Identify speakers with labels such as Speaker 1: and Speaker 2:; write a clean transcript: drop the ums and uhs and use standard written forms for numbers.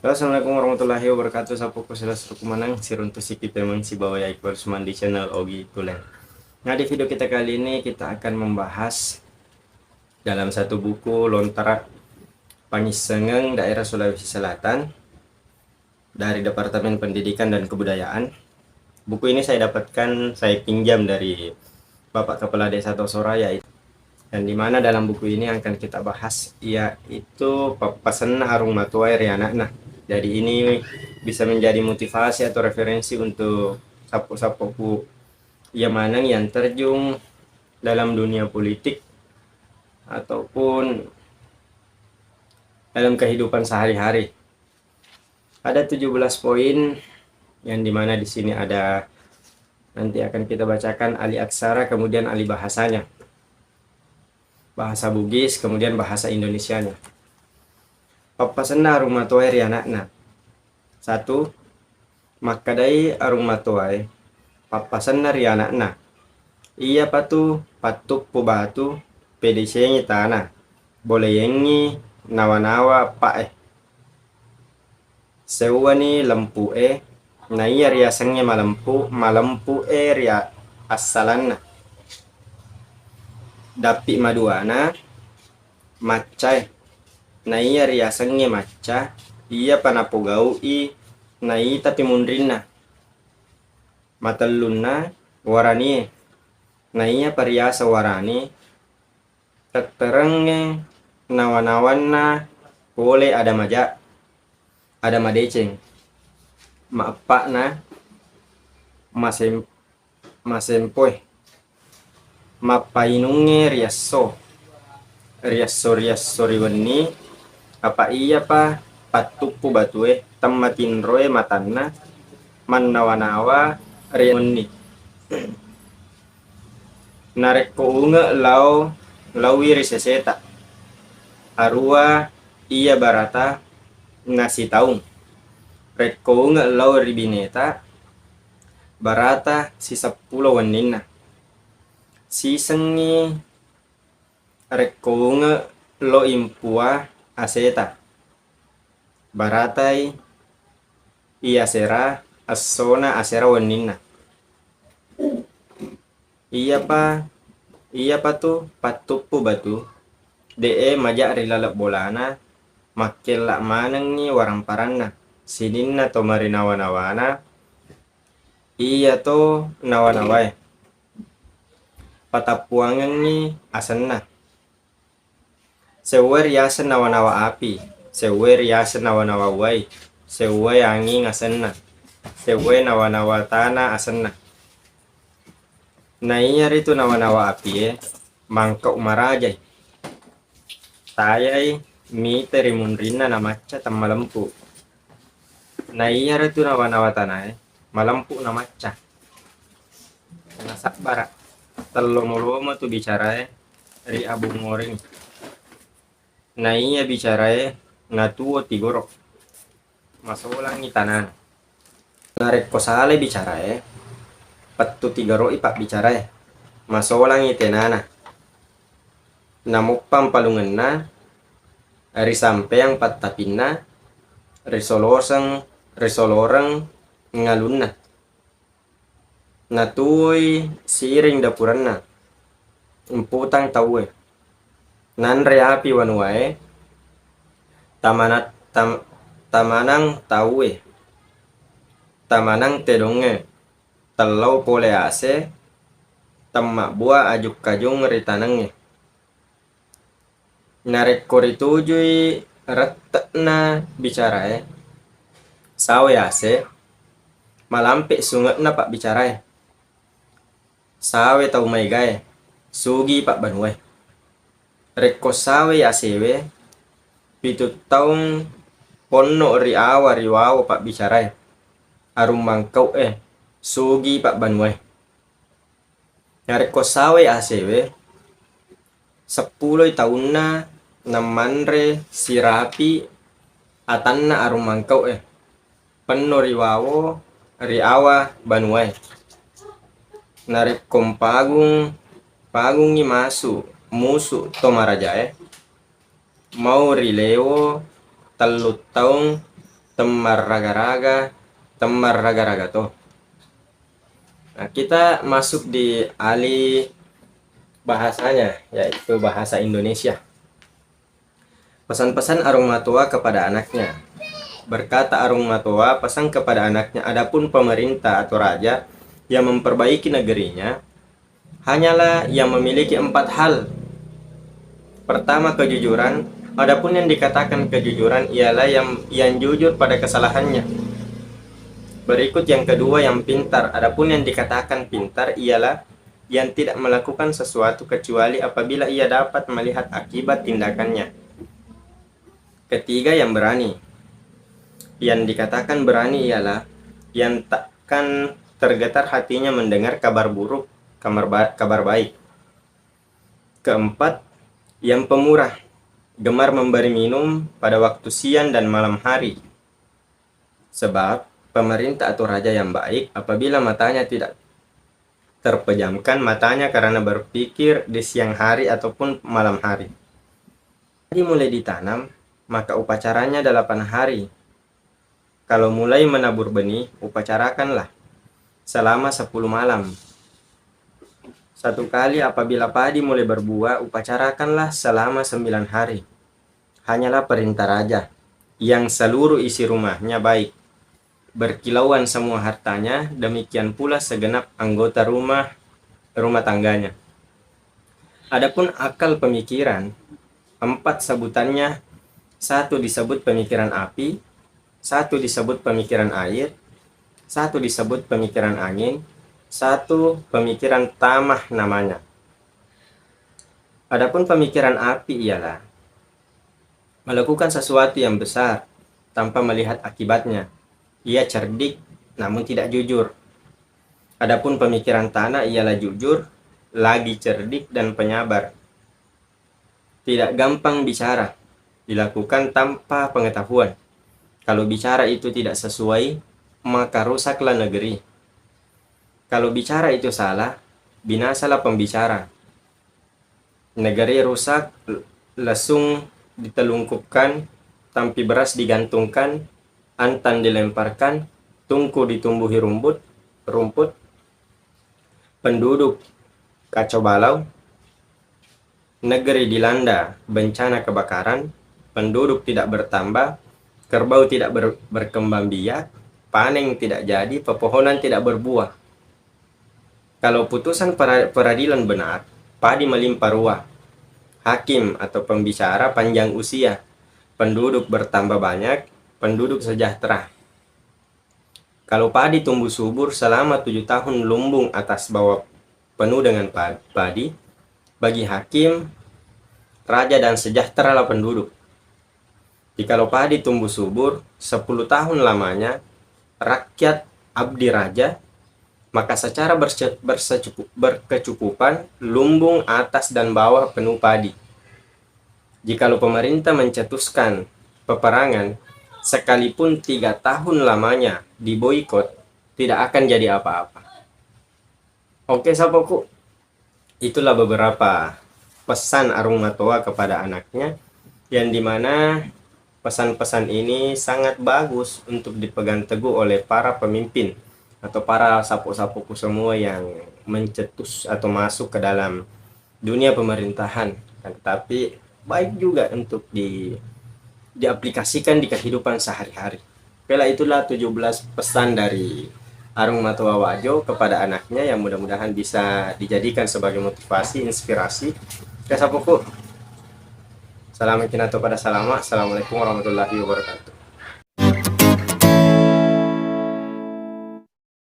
Speaker 1: Halo, assalamualaikum warahmatullahi wabarakatuh. Sapu kusilas rukumanang siruntu sikit memang si bawah ya Iqbal Usman di channel Ogi Tulen. Nah, di video kita kali ini kita akan membahas dalam satu buku Lontara Pangisengeng daerah Sulawesi Selatan dari Departemen Pendidikan dan Kebudayaan. Buku ini saya dapatkan, saya pinjam dari Bapak Kepala Desa Tosoraya, dan dimana dalam buku ini akan kita bahas yaitu papasan harung matuai riana. Nah, jadi ini bisa menjadi motivasi atau referensi untuk sapu-sapuku manang yang terjun dalam dunia politik ataupun dalam kehidupan sehari-hari. Ada 17 poin yang dimana di sini ada, nanti akan kita bacakan alih aksara, kemudian alih bahasanya, bahasa Bugis, kemudian bahasa Indonesianya. Papasan arung matuai rianakna. 1. Makadai arung matuai papasan rianakna. Iya patu patuk pubatu pedesengi tanah. Boleh yengi nawa-nawa sewani lempu na iya riasangnya malempu ria asalanna. Dapi maduana macai na iya riasangnya maca iya panapogau na iya tapi mundrinna. Matallunna warani na iya pariasa warani terterenge nawan-nawanna boleh ada maja ada madeceng maapak na masempoy mapainunge riasso riwani apa iya pa patupu batue tamatin roe matanna mannawa-nawa riwani narek ko unga lawiri seseta arua iya barata nasi taung red ko unga law ribineta barata si 10 wanina sisengi rek ko unga lo impua aseta baratai iya sera asona asera wanina iya pa tu patupu batu de majak rilalak bolana makel lak manang ni warang paranna sininna to mari nawa-nawana iya to nawa-nawai patapuangan ni asanna sewer yasan nawa-nawa api sewer yasan nawa-nawa wai sewer angin asanna sewer nawa-nawa tanah asanna. Nah iya itu nawa-nawa api mangkok marajai tayai miteri mundrina namaca tamalempu. Nah iya itu nawa-nawa tanah malempu namaca nasak barak tellomo-lomo tu bicara ri abu ngoring. Nah iya bicara ngatuo tigorok masolang ni tanan narek kosale bicara patu tiga roi pak bicara masolang itenana namupang palungenna ari sampeang patapinna risoloreng ngalunna natui siring dapuranna emputang taue nanre api wanuae tamanang taue tamanang tedonge telau pole ase temak buah ajuk kajung ritanenge narek koritujui retekna bicara sawe ase malampe sungat na pak bicara sawe tau mai gae sugi pak banue reko sawe asewe pitu taung ponno riwawo pak bicara arum mangkau sugi pak banue nareko sawe asewe 10 tahunna namanre sirapi atanna arum mangkau penno riwawo riawa banue narek pagungi musu tomaraja mau rilewo 3 tahun temar raga-raga, temar raga-raga toh. Nah, kita masuk di alih bahasanya, yaitu bahasa Indonesia. Pesan-pesan Arung Matua kepada anaknya. Berkata Arung Matua pesan kepada anaknya, adapun pemerintah atau raja yang memperbaiki negerinya hanyalah yang memiliki 4 hal. Pertama, kejujuran. Adapun yang dikatakan kejujuran ialah yang jujur pada kesalahannya. Berikut yang kedua, yang pintar. Adapun yang dikatakan pintar ialah yang tidak melakukan sesuatu kecuali apabila ia dapat melihat akibat tindakannya. Ketiga, yang berani. Yang dikatakan berani ialah yang takkan tergetar hatinya mendengar kabar buruk, kabar baik. Keempat, yang pemurah, gemar memberi minum pada waktu siang dan malam hari. Sebab pemerintah atau raja yang baik apabila matanya tidak terpejamkan matanya karena berpikir di siang hari ataupun malam hari. Jadi mulai ditanam, maka upacaranya 8 hari. Kalau mulai menabur benih, upacarakanlah selama 10 malam. 1 kali apabila padi mulai berbuah, upacarakanlah selama 9 hari. Hanyalah perintah raja, yang seluruh isi rumahnya baik. Berkilauan semua hartanya, demikian pula segenap anggota rumah tangganya. Adapun akal pemikiran, 4 sebutannya. 1 disebut pemikiran api, 1 disebut pemikiran air, 1 disebut pemikiran angin, 1 pemikiran tamah namanya. Adapun pemikiran api ialah melakukan sesuatu yang besar tanpa melihat akibatnya. Ia cerdik namun tidak jujur. Adapun pemikiran tanah ialah jujur, lagi cerdik dan penyabar. Tidak gampang bicara, dilakukan tanpa pengetahuan. Kalau bicara itu tidak sesuai, maka rusaklah negeri. Kalau bicara itu salah, binasalah pembicara. Negeri rusak, lesung ditelungkupkan, tampi beras digantungkan, antan dilemparkan, tungku ditumbuhi rumput, penduduk kacau balau, negeri dilanda bencana kebakaran, penduduk tidak bertambah, kerbau tidak berkembang biak, panen tidak jadi, pepohonan tidak berbuah. Kalau putusan peradilan benar, padi melimpah ruah. Hakim atau pembicara panjang usia, penduduk bertambah banyak, penduduk sejahtera. Kalau padi tumbuh subur selama 7 tahun lumbung atas bawah penuh dengan padi, bagi hakim, raja dan sejahteralah penduduk. Jikalau padi tumbuh subur 10 tahun lamanya, rakyat abdi raja, maka secara berkecukupan lumbung atas dan bawah penuh padi. Jikalau pemerintah mencetuskan peperangan, sekalipun 3 tahun lamanya diboikot, tidak akan jadi apa-apa. Oke sahabatku, itulah beberapa pesan Arung Matua kepada anaknya, yang dimana pesan-pesan ini sangat bagus untuk dipegang teguh oleh para pemimpin atau para sapu-sapuku semua yang mencetus atau masuk ke dalam dunia pemerintahan. Tetapi baik juga untuk diaplikasikan di kehidupan sehari-hari. Bila itulah 17 pesan dari Arung Matua Wajo kepada anaknya, yang mudah-mudahan bisa dijadikan sebagai motivasi, inspirasi. Oke sapuku, salam kinato pada salama. Assalamualaikum warahmatullahi wabarakatuh.